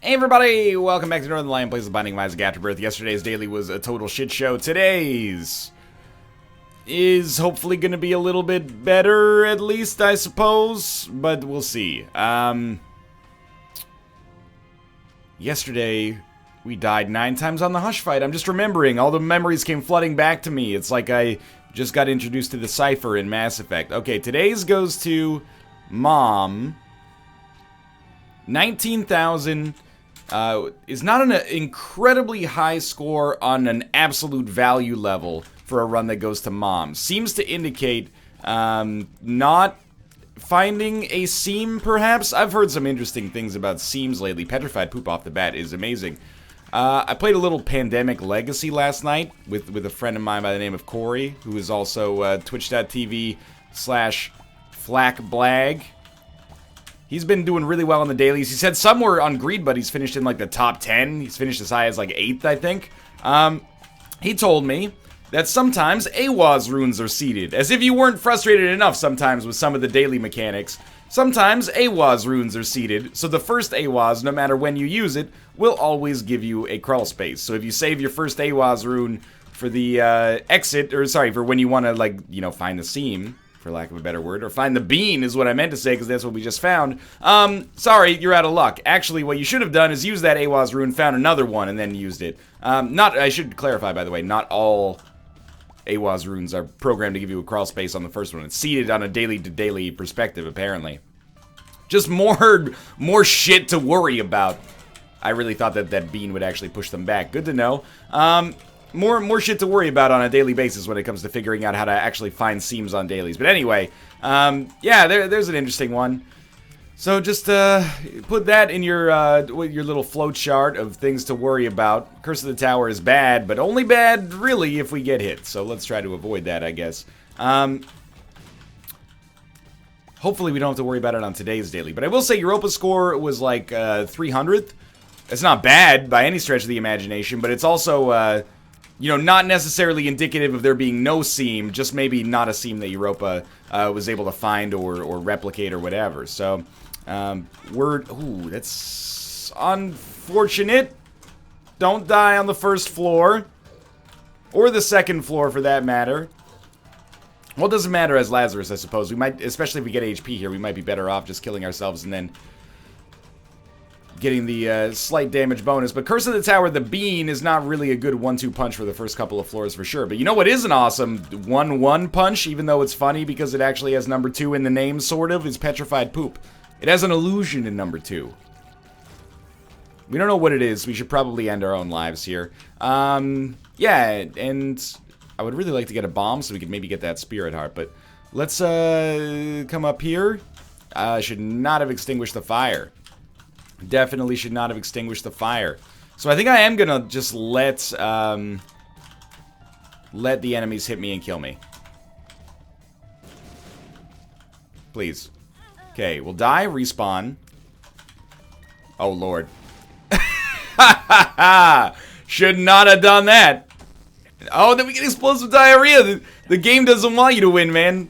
Hey everybody, welcome back to Northern Lion Plays the Binding of Isaac Afterbirth. Yesterday's daily was a total shit show. Today's is hopefully going to be a little bit better, at least, I suppose. But we'll see. Yesterday, we died 9 times on the Hush fight. I'm just remembering. All the memories came flooding back to me. It's like I just got introduced to the cipher in Mass Effect. Okay, today's goes to Mom. 19,000... is not an incredibly high score on an absolute value level for a run that goes to Mom. Seems to indicate not finding a seam, perhaps? I've heard some interesting things about seams lately. Petrified Poop off the bat is amazing. I played a little Pandemic Legacy last night with a friend of mine by the name of Corey, who is also twitch.tv/FlackBlag. He's been doing really well on the dailies. He said somewhere on Greed Buddies finished in like the top 10. He's finished as high as like 8th, I think. He told me that sometimes AWAS runes are seeded. As if you weren't frustrated enough sometimes with some of the daily mechanics. Sometimes AWAS runes are seeded, so the first AWAS, no matter when you use it, will always give you a crawl space. So if you save your first AWAS rune for the for when you want to, like, you know, find the seam, for lack of a better word, or find the bean is what I meant to say, because that's what we just found. Sorry, you're out of luck. Actually, what you should have done is use that AWAS rune, found another one, and then used it. I should clarify, by the way, not all AWAS runes are programmed to give you a crawl space on the first one. It's seeded on a daily-to-daily perspective, apparently. Just more shit to worry about. I really thought that bean would actually push them back. Good to know. More shit to worry about on a daily basis when it comes to figuring out how to actually find seams on dailies. But anyway, yeah, there's an interesting one. So just put that in your little flow chart of things to worry about. Curse of the Tower is bad, but only bad, really, if we get hit. So let's try to avoid that, I guess. Hopefully we don't have to worry about it on today's daily. But I will say Europa score was like 300th. It's not bad by any stretch of the imagination, but it's also... you know, not necessarily indicative of there being no seam, just maybe not a seam that Europa was able to find or replicate or whatever. So, ooh, that's unfortunate. Don't die on the first floor. Or the second floor, for that matter. Well, it doesn't matter as Lazarus, I suppose. We might, especially if we get HP here, we might be better off just killing ourselves and then getting the slight damage bonus. But Curse of the Tower, the bean, is not really a good 1-2 punch for the first couple of floors for sure. But you know what is an awesome 1-1 punch, even though it's funny because it actually has number 2 in the name, sort of, is Petrified Poop. It has an illusion in number 2. We don't know what it is. We should probably end our own lives here. Yeah, and I would really like to get a bomb so we could maybe get that Spirit Heart. But let's come up here. Should not have extinguished the fire. Definitely should not have extinguished the fire. So I think I am gonna just let the enemies hit me and kill me. Please. Okay, we'll die, respawn. Oh, Lord. Should not have done that. Oh, then we get explosive diarrhea. The game doesn't want you to win, man.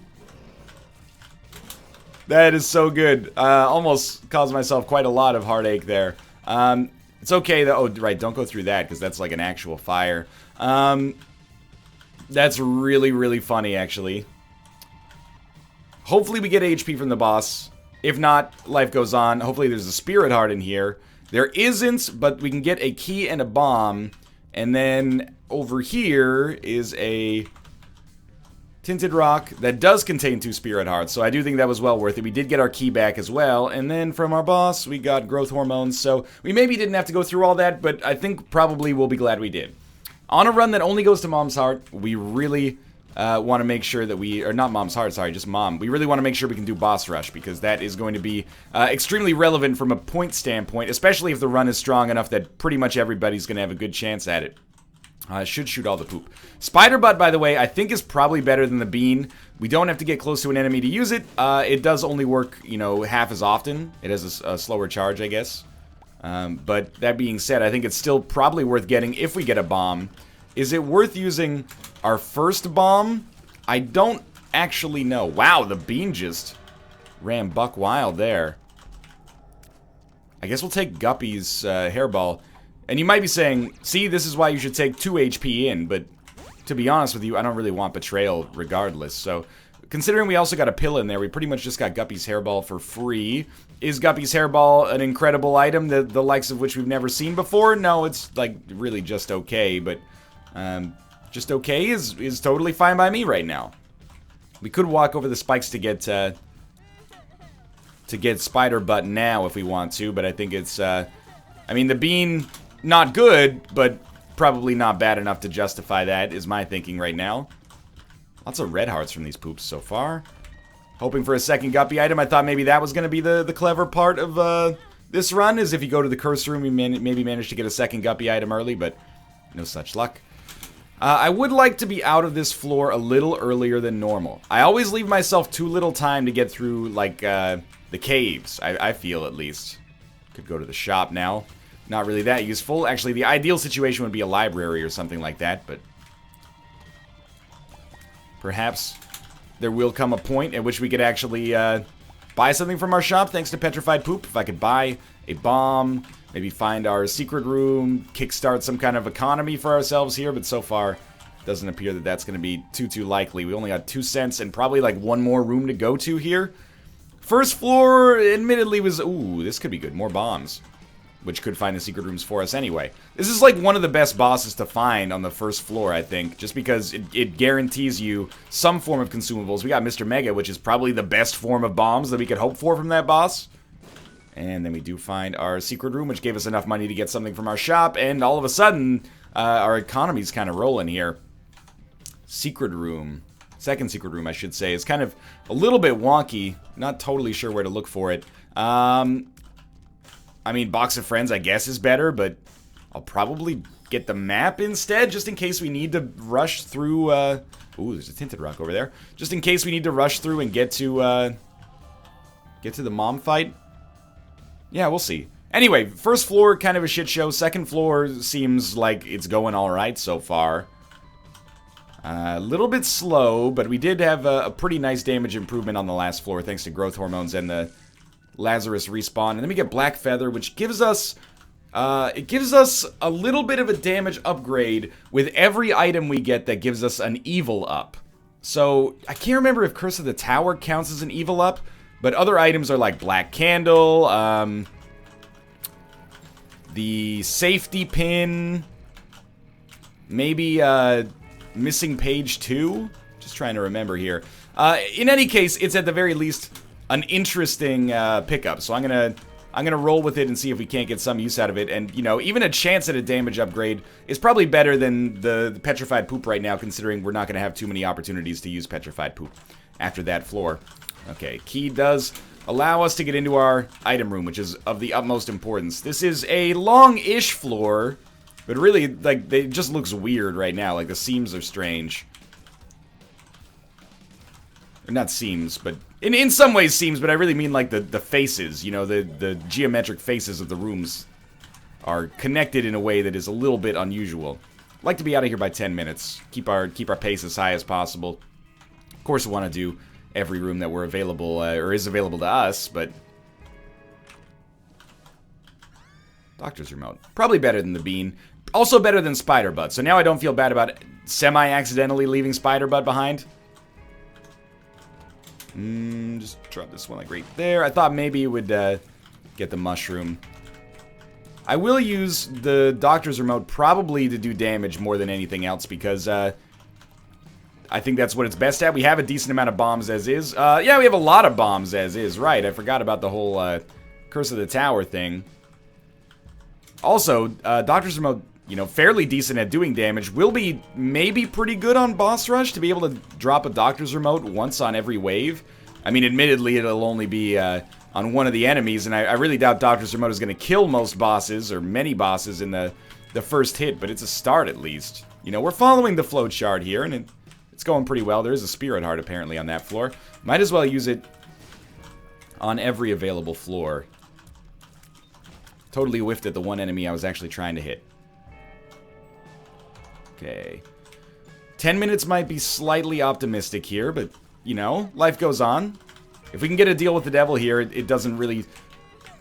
That is so good. Almost caused myself quite a lot of heartache there. It's okay though. Oh, right, don't go through that because that's like an actual fire. That's really, really funny, actually. Hopefully we get HP from the boss. If not, life goes on. Hopefully there's a Spirit Heart in here. There isn't, but we can get a key and a bomb. And then over here is a Tinted Rock that does contain 2 Spirit Hearts, so I do think that was well worth it. We did get our key back as well, and then from our boss, we got growth hormones, so we maybe didn't have to go through all that, but I think probably we'll be glad we did. On a run that only goes to Mom's Heart, we really want to make sure that or not Mom's Heart, sorry, just Mom. We really want to make sure we can do Boss Rush, because that is going to be extremely relevant from a point standpoint, especially if the run is strong enough that pretty much everybody's going to have a good chance at it. Should shoot all the poop. Spider Butt, by the way, I think is probably better than the bean. We don't have to get close to an enemy to use it. It does only work, you know, half as often. It has a slower charge, I guess. But that being said, I think it's still probably worth getting if we get a bomb. Is it worth using our first bomb? I don't actually know. Wow, the bean just ran buck wild there. I guess we'll take Guppy's hairball. And you might be saying, see, this is why you should take 2 HP in, but to be honest with you, I don't really want Betrayal regardless. So, considering we also got a pill in there, we pretty much just got Guppy's hairball for free. Is Guppy's hairball an incredible item, the likes of which we've never seen before? No, it's, like, really just okay, but just okay is totally fine by me right now. We could walk over the spikes to get Spider Butt now if we want to, but I think it's, I mean, the bean, not good, but probably not bad enough to justify that, is my thinking right now. Lots of red hearts from these poops so far. Hoping for a second Guppy item. I thought maybe that was going to be the clever part of this run, is if you go to the curse room, you maybe manage to get a second Guppy item early, but no such luck. I would like to be out of this floor a little earlier than normal. I always leave myself too little time to get through, like, the caves, I feel at least. Could go to the shop now. Not really that useful. Actually, the ideal situation would be a library or something like that, but perhaps there will come a point at which we could actually buy something from our shop thanks to Petrified Poop. If I could buy a bomb, maybe find our secret room, kickstart some kind of economy for ourselves here, but so far doesn't appear that that's going to be too likely. We only got 2 cents and probably like one more room to go to here. First floor, admittedly, was... Ooh, this could be good. More bombs, which could find the secret rooms for us anyway. This is like one of the best bosses to find on the first floor, I think, just because it guarantees you some form of consumables. We got Mr. Mega, which is probably the best form of bombs that we could hope for from that boss. And then we do find our secret room, which gave us enough money to get something from our shop, and all of a sudden, our economy's kind of rolling here. Secret room. Second secret room, I should say, is kind of a little bit wonky. Not totally sure where to look for it. I mean, Box of Friends, I guess, is better, but I'll probably get the map instead, just in case we need to rush through, ooh, there's a tinted rock over there. Just in case we need to rush through and get to the mom fight. Yeah, we'll see. Anyway, first floor, kind of a shit show. Second floor seems like it's going alright so far. A little bit slow, but we did have a pretty nice damage improvement on the last floor, thanks to growth hormones and the Lazarus respawn. And then we get Black Feather, which gives us... it gives us a little bit of a damage upgrade with every item we get that gives us an evil up. So, I can't remember if Curse of the Tower counts as an evil up, but other items are like Black Candle, the safety pin, maybe, Missing Page 2? Just trying to remember here. In any case, it's at the very least an interesting pickup, so I'm gonna roll with it and see if we can't get some use out of it. And, you know, even a chance at a damage upgrade is probably better than the Petrified Poop right now, considering we're not gonna have too many opportunities to use Petrified Poop after that floor. Okay, key does allow us to get into our item room, which is of the utmost importance. This is a long-ish floor, but really, like, it just looks weird right now. Like, the seams are strange. Or not seams, but... In some ways seams, but I really mean, like, the faces. You know, the geometric faces of the rooms are connected in a way that is a little bit unusual. I'd like to be out of here by 10 minutes. Keep our pace as high as possible. Of course, we want to do every room that we're available, or is available to us, but... Doctor's Remote. Probably better than the Bean. Also better than Spider Butt. So now I don't feel bad about semi-accidentally leaving Spider Butt behind. Just drop this one like right there. I thought maybe it would get the mushroom. I will use the Doctor's Remote probably to do damage more than anything else because I think that's what it's best at. We have a decent amount of bombs as is. Yeah, we have a lot of bombs as is. Right, I forgot about the whole Curse of the Tower thing. Also, Doctor's Remote, you know, fairly decent at doing damage. Will be maybe pretty good on Boss Rush to be able to drop a Doctor's Remote once on every wave. I mean, admittedly, it'll only be on one of the enemies, and I really doubt Doctor's Remote is going to kill most bosses, or many bosses, in the first hit, but it's a start at least. You know, we're following the flow chart here, and it's going pretty well. There is a Spirit Heart, apparently, on that floor. Might as well use it on every available floor. Totally whiffed at the one enemy I was actually trying to hit. Okay. 10 minutes might be slightly optimistic here, but, you know, life goes on. If we can get a deal with the devil here, it doesn't really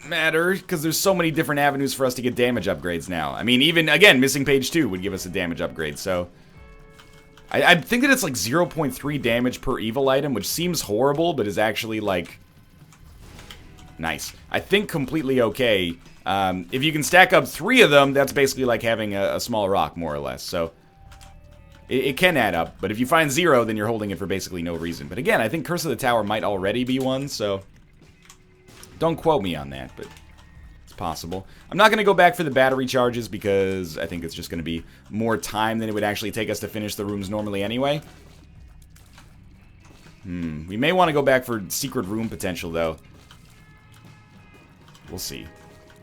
matter, because there's so many different avenues for us to get damage upgrades now. I mean, even, again, missing page 2 would give us a damage upgrade, so... I think that it's like 0.3 damage per evil item, which seems horrible, but is actually, like... nice. I think completely okay. If you can stack up 3 of them, that's basically like having a small rock, more or less, so... It can add up, but if you find 0, then you're holding it for basically no reason. But again, I think Curse of the Tower might already be one, so... don't quote me on that, but it's possible. I'm not going to go back for the battery charges because I think it's just going to be more time than it would actually take us to finish the rooms normally anyway. We may want to go back for secret room potential, though. We'll see.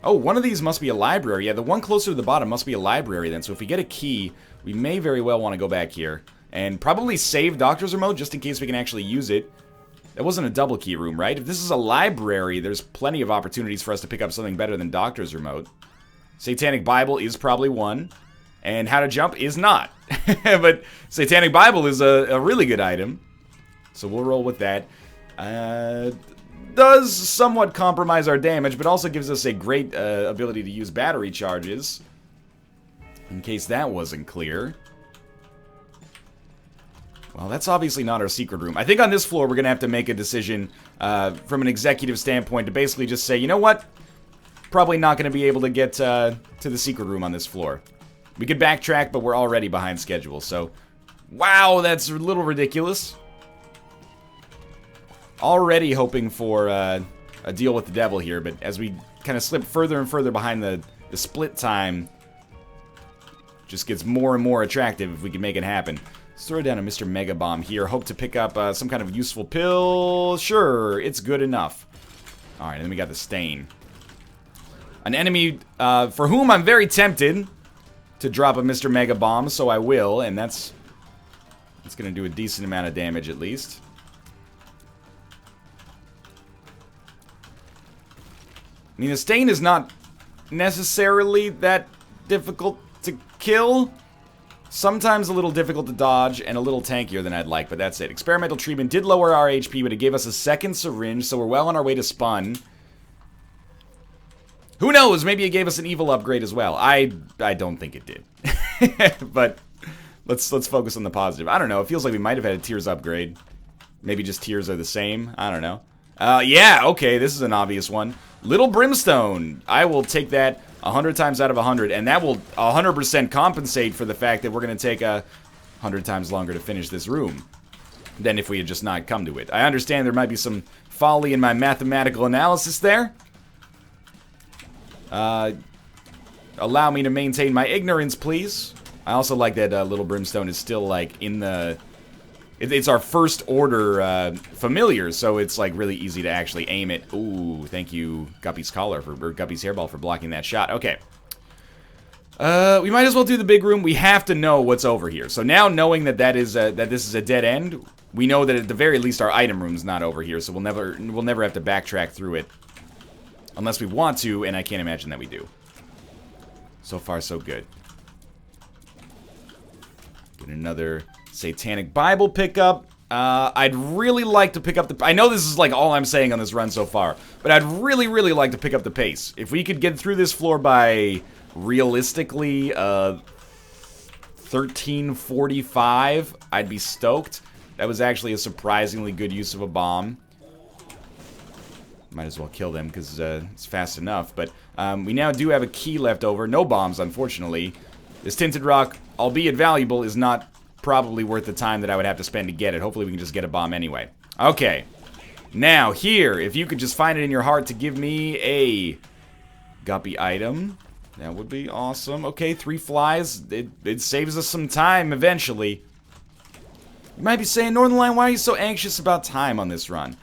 Oh, one of these must be a library. Yeah, the one closer to the bottom must be a library then. So if we get a key, we may very well want to go back here. And probably save Doctor's Remote just in case we can actually use it. That wasn't a double key room, right? If this is a library, there's plenty of opportunities for us to pick up something better than Doctor's Remote. Satanic Bible is probably one. And How to Jump is not. But Satanic Bible is a really good item. So we'll roll with that. Does somewhat compromise our damage, but also gives us a great ability to use battery charges. In case that wasn't clear. Well, that's obviously not our secret room. I think on this floor we're going to have to make a decision from an executive standpoint to basically just say, you know what? Probably not going to be able to get to the secret room on this floor. We could backtrack, but we're already behind schedule, so... wow, that's a little ridiculous. Already hoping for a deal with the devil here, but as we kind of slip further and further behind the split time, just gets more and more attractive if we can make it happen. Let's throw down a Mr. Mega Bomb here. Hope to pick up some kind of useful pill. Sure, it's good enough. Alright, and then we got the Stain. An enemy for whom I'm very tempted to drop a Mr. Mega Bomb, so I will, and that's going to do a decent amount of damage at least. I mean, the Stain is not necessarily that difficult to kill. Sometimes a little difficult to dodge and a little tankier than I'd like, but that's it. Experimental treatment did lower our HP, but it gave us a second syringe, so we're well on our way to Spun. Who knows? Maybe it gave us an evil upgrade as well. I don't think it did. But let's focus on the positive. I don't know. It feels like we might have had a Tears upgrade. Maybe just Tears are the same. I don't know. Yeah, okay, this is an obvious one. Little Brimstone. I will take that 100 times out of 100, and that will 100% compensate for the fact that we're going to take 100 times longer to finish this room than if we had just not come to it. I understand there might be some folly in my mathematical analysis there. Allow me to maintain my ignorance, please. I also like that Little Brimstone is still, like, in the... It's our first order familiar, so it's like really easy to actually aim it. Ooh, thank you, Guppy's Collar, or Guppy's Hairball for blocking that shot. Okay. We might as well do the big room. We have to know what's over here. So now knowing that this is a dead end, we know that at the very least our item room's not over here, so we'll never have to backtrack through it. Unless we want to, and I can't imagine that we do. So far, so good. Get another Satanic Bible pickup. I'd really like to pick up the... I know this is like all I'm saying on this run so far, but I'd really, really like to pick up the pace. If we could get through this floor by, realistically, 13:45, I'd be stoked. That was actually a surprisingly good use of a bomb. Might as well kill them because it's fast enough, but we now do have a key left over. No bombs, unfortunately. This Tinted Rock, albeit valuable, is not probably worth the time that I would have to spend to get it. Hopefully we can just get a bomb anyway. Okay. Now, here, if you could just find it in your heart to give me a Guppy item, that would be awesome. Okay, 3 flies. It saves us some time eventually. You might be saying, Northernlion, why are you so anxious about time on this run?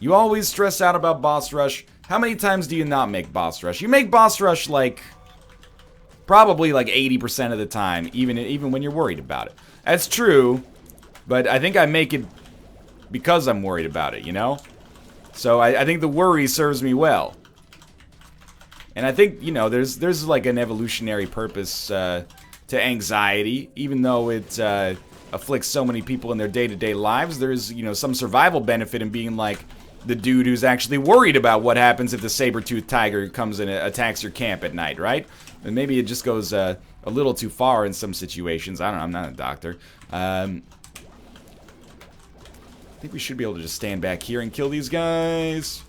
You always stress out about boss rush. How many times do you not make boss rush? You make boss rush like... probably like 80% of the time, even when you're worried about it. That's true, but I think I make it because I'm worried about it, you know? So I think the worry serves me well. And I think, you know, there's like an evolutionary purpose to anxiety, even though it afflicts so many people in their day-to-day lives. There's, you know, some survival benefit in being like, the dude who's actually worried about what happens if the saber-toothed tiger comes and attacks your camp at night, right? And maybe it just goes a little too far in some situations. I don't know, I'm not a doctor. I think we should be able to just stand back here and kill these guys.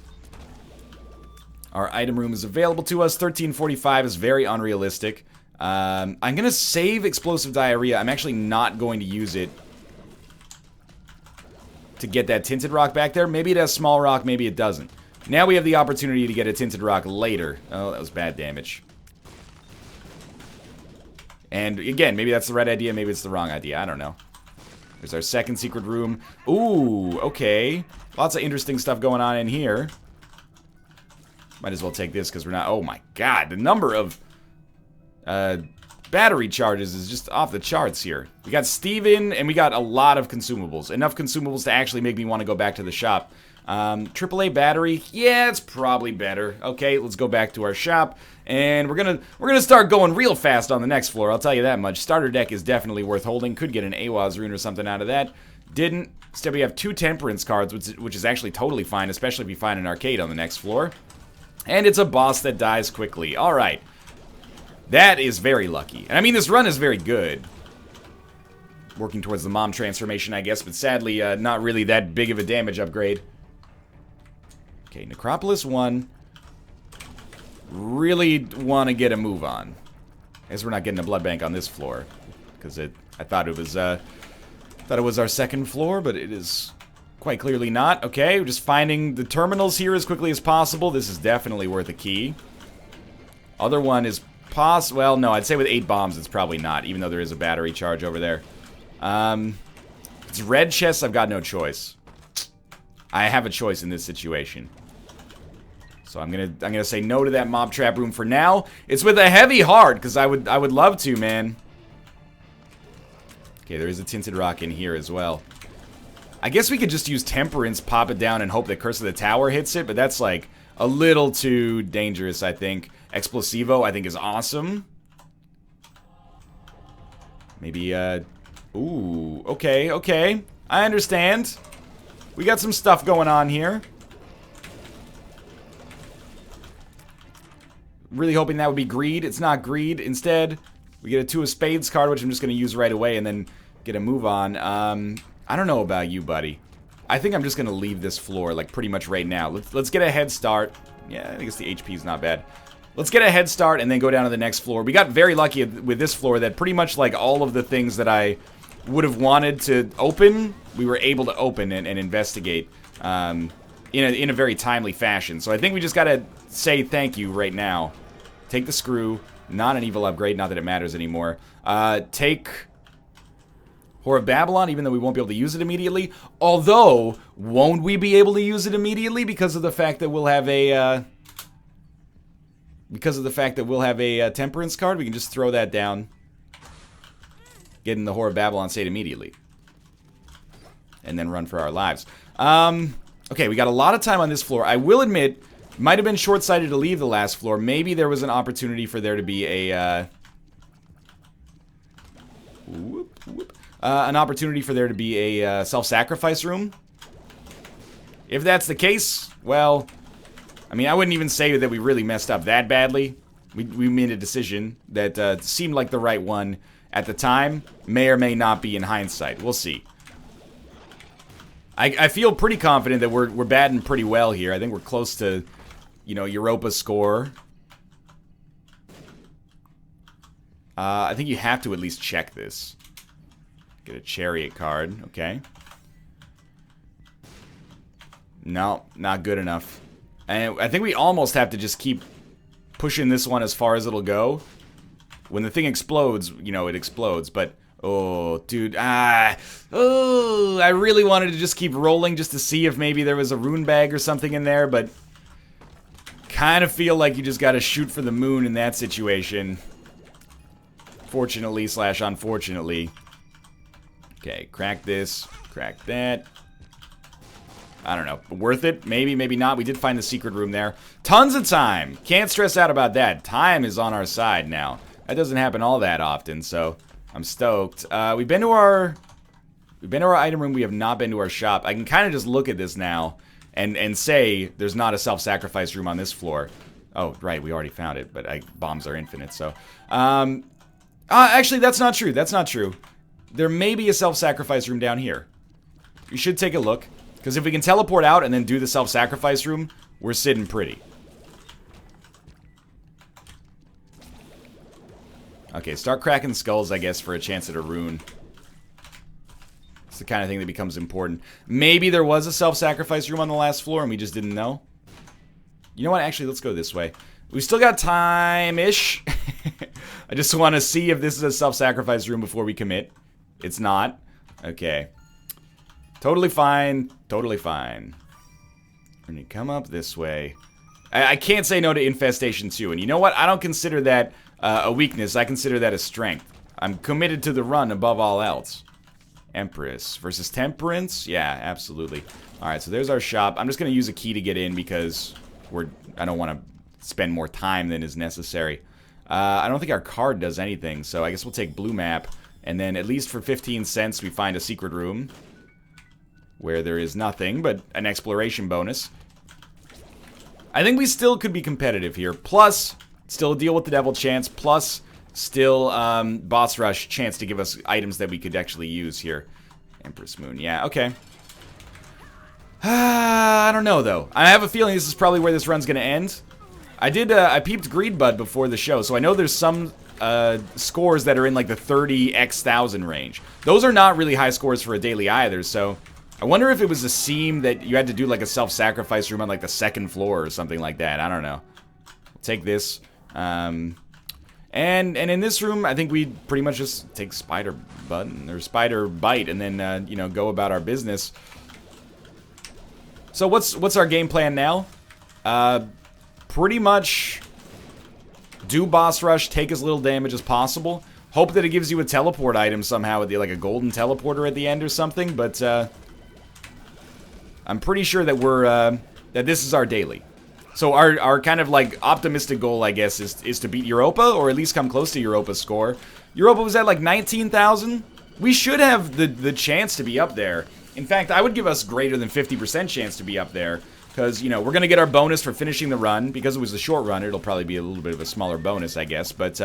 Our item room is available to us. 1345 is very unrealistic. I'm going to save explosive diarrhea. I'm actually not going to use it to get that tinted rock back there. Maybe it has small rock, maybe it doesn't. Now we have the opportunity to get a tinted rock later. Oh, that was bad damage. And again, maybe that's the right idea, maybe it's the wrong idea. I don't know. There's our second secret room. Ooh, okay. Lots of interesting stuff going on in here. Might as well take this because we're not... Oh my god, the number of battery charges is just off the charts here. We got Steven, and we got a lot of consumables. Enough consumables to actually make me want to go back to the shop. AAA battery, yeah, it's probably better. Okay, let's go back to our shop, and we're gonna start going real fast on the next floor. I'll tell you that much. Starter deck is definitely worth holding. Could get an AWAS rune or something out of that. Didn't. Instead, we have 2 Temperance cards, which is actually totally fine, especially if you find an arcade on the next floor. And it's a boss that dies quickly. All right. That is very lucky. And I mean, this run is very good. Working towards the mom transformation, I guess, but sadly, not really that big of a damage upgrade. Okay, Necropolis 1. Really want to get a move on. I guess we're not getting a blood bank on this floor. Because I thought it was our second floor, but it is quite clearly not. Okay, we're just finding the terminals here as quickly as possible. This is definitely worth a key. Other one is well, no, I'd say with 8 bombs, it's probably not, even though there is a battery charge over there. It's red chests, I've got no choice. I have a choice in this situation. So I'm gonna say no to that mob trap room for now. It's with a heavy heart, because I would love to, man. Okay, there is a tinted rock in here as well. I guess we could just use Temperance, pop it down, and hope that Curse of the Tower hits it, but that's like a little too dangerous, I think. Explosivo, I think, is awesome. Maybe, ooh, okay, okay. I understand. We got some stuff going on here. Really hoping that would be greed. It's not greed. Instead, we get a 2 of Spades card, which I'm just going to use right away and then get a move on. I don't know about you, buddy. I think I'm just going to leave this floor, like, pretty much right now. Let's get a head start. Yeah, I think the HP is not bad. Let's get a head start and then go down to the next floor. We got very lucky with this floor that pretty much, like, all of the things that I would have wanted to open, we were able to open and investigate in a very timely fashion. So I think we just got to say thank you right now. Take the screw. Not an evil upgrade. Not that it matters anymore. Take Whore of Babylon, even though we won't be able to use it immediately. Although, won't we be able to use it immediately because of the fact that we'll have a... Temperance card? We can just throw that down. Get in the Whore of Babylon state immediately. And then run for our lives. Okay, we got a lot of time on this floor. I will admit, might have been short-sighted to leave the last floor. Maybe there was an opportunity for there to be a, an opportunity for there to be a self-sacrifice room. If that's the case, well, I mean, I wouldn't even say that we really messed up that badly. We made a decision that seemed like the right one at the time. May or may not be in hindsight. We'll see. I feel pretty confident that we're batting pretty well here. I think we're close to, you know, Europa score. I think you have to at least check this. Get a Chariot card. Okay. No, not good enough. And I think we almost have to just keep pushing this one as far as it'll go. When the thing explodes, you know, it explodes, but... Oh, dude, I really wanted to just keep rolling just to see if maybe there was a rune bag or something in there, but... Kind of feel like you just gotta shoot for the moon in that situation. Fortunately / unfortunately. Okay, crack this, crack that. I don't know. Worth it? Maybe, maybe not. We did find the secret room there. Tons of time. Can't stress out about that. Time is on our side now. That doesn't happen all that often, so I'm stoked. We've been to our item room. We have not been to our shop. I can kind of just look at this now and say there's not a self-sacrifice room on this floor. Oh, right, we already found it, but bombs are infinite, so... actually, that's not true. That's not true. There may be a self-sacrifice room down here. We should take a look. Because if we can teleport out and then do the self-sacrifice room, we're sitting pretty. Okay, start cracking skulls, I guess, for a chance at a rune. It's the kind of thing that becomes important. Maybe there was a self-sacrifice room on the last floor and we just didn't know. You know what? Actually, let's go this way. We still got time-ish. I just want to see if this is a self-sacrifice room before we commit. It's not. Okay. Totally fine. Totally fine. We're going to come up this way. I can't say no to Infestation 2. And you know what? I don't consider that a weakness. I consider that a strength. I'm committed to the run above all else. Empress versus Temperance? Yeah, absolutely. Alright, so there's our shop. I'm just going to use a key to get in because I don't want to spend more time than is necessary. I don't think our card does anything, so I guess we'll take blue map. And then at least for 15 cents we find a secret room. Where there is nothing but an exploration bonus. I think we still could be competitive here. Plus, still deal with the devil chance. Plus, still boss rush chance to give us items that we could actually use here. Empress Moon, yeah, okay. I don't know, though. I have a feeling this is probably where this run's gonna end. I peeped Greedbud before the show, so I know there's some scores that are in like the 30x,000 range. Those are not really high scores for a daily either, so I wonder if it was a seam that you had to do like a self-sacrifice room on like the second floor or something like that. I don't know. We'll take this. And in this room, I think we pretty much just take Spider Button or Spider Bite and then you know, go about our business. So what's our game plan now? Pretty much do boss rush, take as little damage as possible. Hope that it gives you a teleport item somehow with like a golden teleporter at the end or something, but I'm pretty sure that that this is our daily. So our kind of like optimistic goal, I guess, is to beat Europa or at least come close to Europa's score. Europa was at like 19,000. We should have the chance to be up there. In fact, I would give us greater than 50% chance to be up there. Because, you know, we're going to get our bonus for finishing the run. Because it was a short run, it'll probably be a little bit of a smaller bonus, I guess. But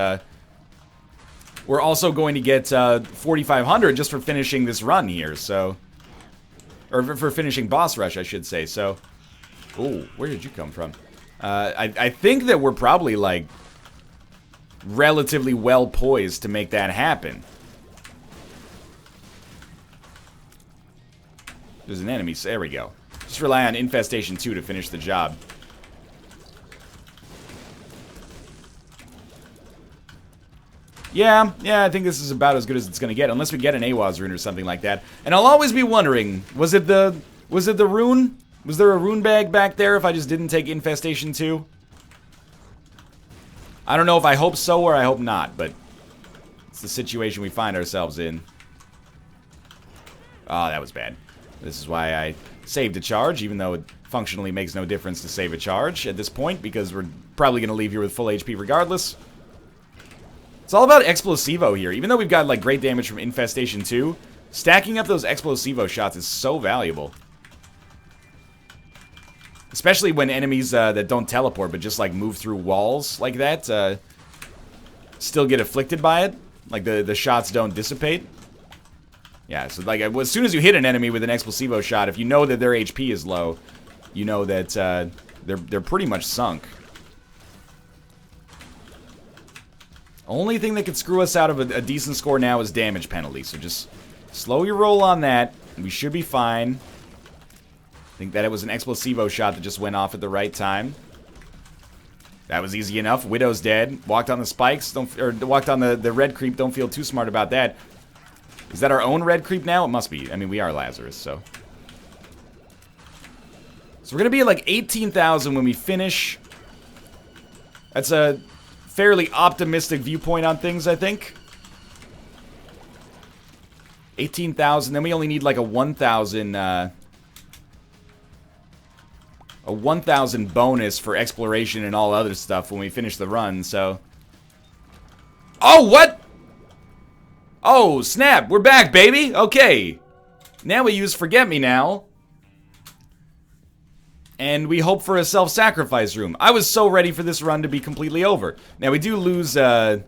we're also going to get 4,500 just for finishing this run here, so... Or for finishing boss rush, I should say, so... Ooh, where did you come from? I think that we're probably, like, relatively well poised to make that happen. There's an enemy, so there we go. Just rely on Infestation 2 to finish the job. Yeah, I think this is about as good as it's gonna get, unless we get an Awaz rune or something like that. And I'll always be wondering, was it the rune? Was there a rune bag back there if I just didn't take Infestation 2? I don't know if I hope so or I hope not, but it's the situation we find ourselves in. Oh, that was bad. This is why I saved a charge, even though it functionally makes no difference to save a charge at this point, because we're probably going to leave here with full HP regardless. It's all about Explosivo here. Even though we've got like great damage from Infestation 2, stacking up those Explosivo shots is so valuable. Especially when enemies that don't teleport, but just like move through walls like that, still get afflicted by it. Like the shots don't dissipate. Yeah, so like as soon as you hit an enemy with an Explosivo shot, if you know that their HP is low, you know that they're pretty much sunk. Only thing that could screw us out of a decent score now is damage penalty, so just slow your roll on that, and we should be fine. I think that it was an Explosivo shot that just went off at the right time. That was easy enough. Widow's dead. Walked on the spikes, walked on the red creep, don't feel too smart about that. Is that our own red creep now? It must be. I mean, we are Lazarus, so. So we're going to be at like 18,000 when we finish. That's a fairly optimistic viewpoint on things, I think. 18,000. Then we only need like a 1,000 bonus for exploration and all other stuff when we finish the run, so. Oh, what? Oh, snap. We're back, baby. Okay. Now we use Forget Me Now. And we hope for a self-sacrifice room. I was so ready for this run to be completely over. Now, we do lose the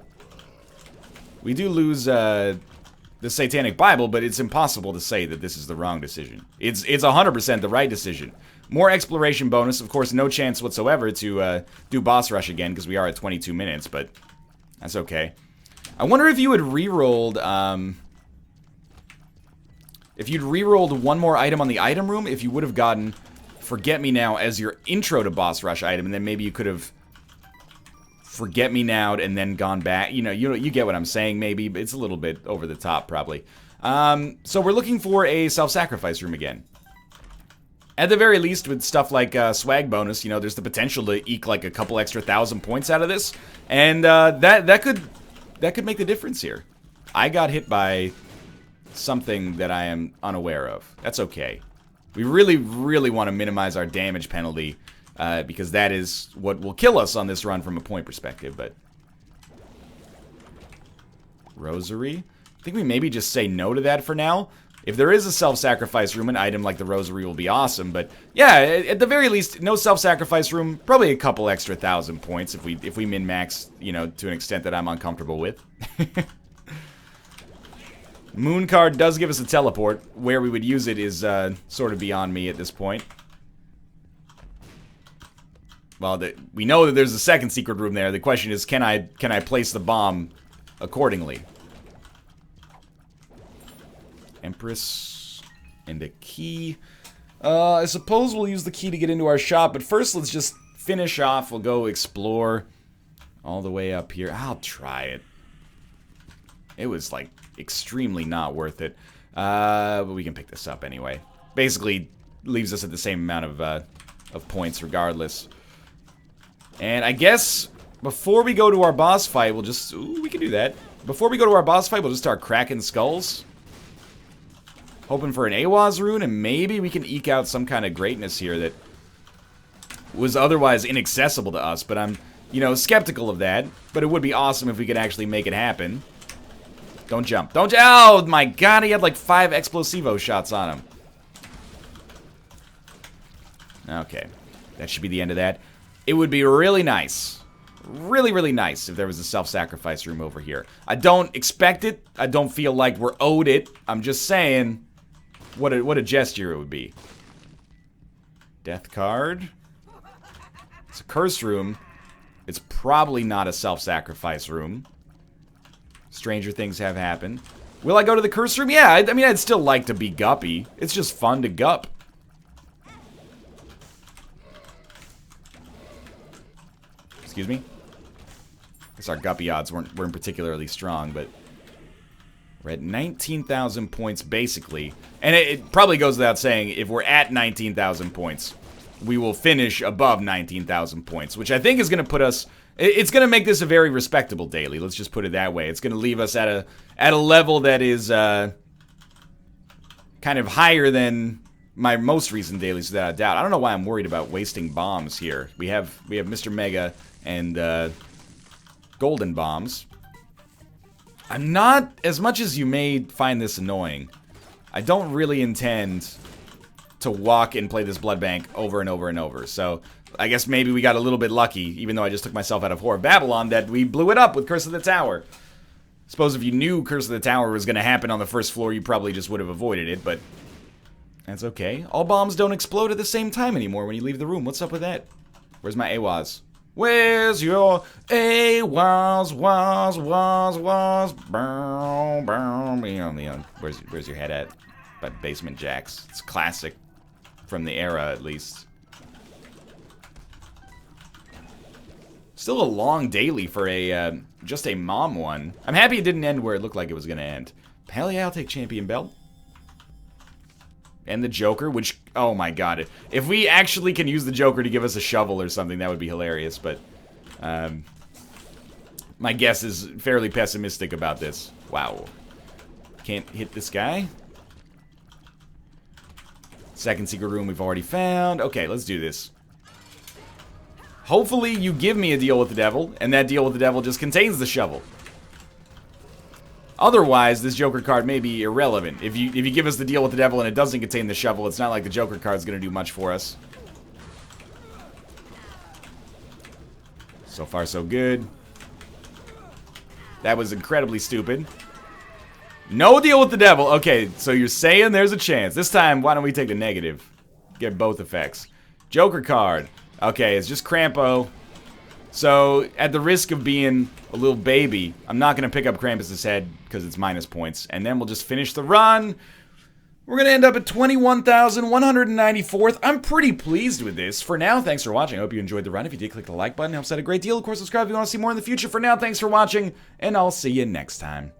Satanic Bible, but it's impossible to say that this is the wrong decision. It's 100% the right decision. More exploration bonus. Of course, no chance whatsoever to do boss rush again, because we are at 22 minutes, but that's okay. I wonder if you had re-rolled, if you'd re-rolled one more item on the item room, if you would have gotten Forget Me Now as your intro to boss rush item, and then maybe you could have Forget Me Now'd and then gone back. You get what I'm saying, maybe, but it's a little bit over the top, probably. So we're looking for a self-sacrifice room again. At the very least, with stuff like swag bonus, there's the potential to eke like a couple extra 1,000 points out of this, and that could make the difference here. I got hit by something that I am unaware of. That's okay. We really, really want to minimize our damage penalty, because that is what will kill us on this run from a point perspective, but... Rosary? I think we maybe just say no to that for now. If there is a self-sacrifice room, an item like the Rosary will be awesome, but yeah, at the very least, no self-sacrifice room, probably a couple extra 1,000 points if we min-max, to an extent that I'm uncomfortable with. Moon card does give us a teleport. Where we would use it is sort of beyond me at this point. Well, we know that there's a second secret room there. The question is, can I place the bomb accordingly? Empress and a key. I suppose we'll use the key to get into our shop, but first let's just finish off. We'll go explore all the way up here. I'll try it. It was like extremely not worth it, but we can pick this up anyway. Basically leaves us at the same amount of points regardless. And I guess before we go to our boss fight, we'll just... Ooh, we can do that. Before we go to our boss fight, we'll just start cracking skulls. Hoping for an Awaz rune, and maybe we can eke out some kind of greatness here that was otherwise inaccessible to us. But I'm, skeptical of that. But it would be awesome if we could actually make it happen. Don't jump. Don't jump. Oh, my God. He had like 5 Explosivo shots on him. Okay. That should be the end of that. It would be really nice. Really, really nice if there was a self-sacrifice room over here. I don't expect it. I don't feel like we're owed it. I'm just saying what a gesture it would be. Death card. It's a curse room. It's probably not a self-sacrifice room. Stranger things have happened. Will I go to the curse room? Yeah, I mean, I'd still like to be guppy. It's just fun to gup. Excuse me? I guess our guppy odds weren't particularly strong, but we're at 19,000 points basically. And it probably goes without saying, if we're at 19,000 points, we will finish above 19,000 points, which I think is going to put us... It's going to make this a very respectable daily. Let's just put it that way. It's going to leave us at a level that is kind of higher than my most recent dailies, without a doubt. I don't know why I'm worried about wasting bombs here. We have Mr. Mega and golden bombs. I'm not, as much as you may find this annoying, I don't really intend to walk and play this blood bank over and over and over. So I guess maybe we got a little bit lucky, even though I just took myself out of Whore of Babylon, that we blew it up with Curse of the Tower. Suppose if you knew Curse of the Tower was going to happen on the first floor, you probably just would have avoided it, but that's okay. All bombs don't explode at the same time anymore when you leave the room. What's up with that? Where's my AWAS? Where's your AWAS, was, boom, boom. Where's your head at? By Basement Jacks. It's classic from the era, at least. Still a long daily for a just a mom one. I'm happy it didn't end where it looked like it was going to end. Hell yeah, I'll take Champion Belt. And the Joker, which, oh my god. If we actually can use the Joker to give us a shovel or something, that would be hilarious, but my guess is fairly pessimistic about this. Wow. Can't hit this guy. Second secret room we've already found. Okay, let's do this. Hopefully you give me a deal with the devil, and that deal with the devil just contains the shovel. Otherwise, this Joker card may be irrelevant. If you give us the deal with the devil and it doesn't contain the shovel, it's not like the Joker card's gonna do much for us. So far, so good. That was incredibly stupid. No deal with the devil. Okay, so you're saying there's a chance. This time, why don't we take the negative? Get both effects. Joker card. Okay, it's just Crampo. So, at the risk of being a little baby, I'm not going to pick up Krampus' head because it's minus points. And then we'll just finish the run. We're going to end up at 21,194th. I'm pretty pleased with this. For now, thanks for watching. I hope you enjoyed the run. If you did, click the like button. It helps out a great deal. Of course, subscribe if you want to see more in the future. For now, thanks for watching, and I'll see you next time.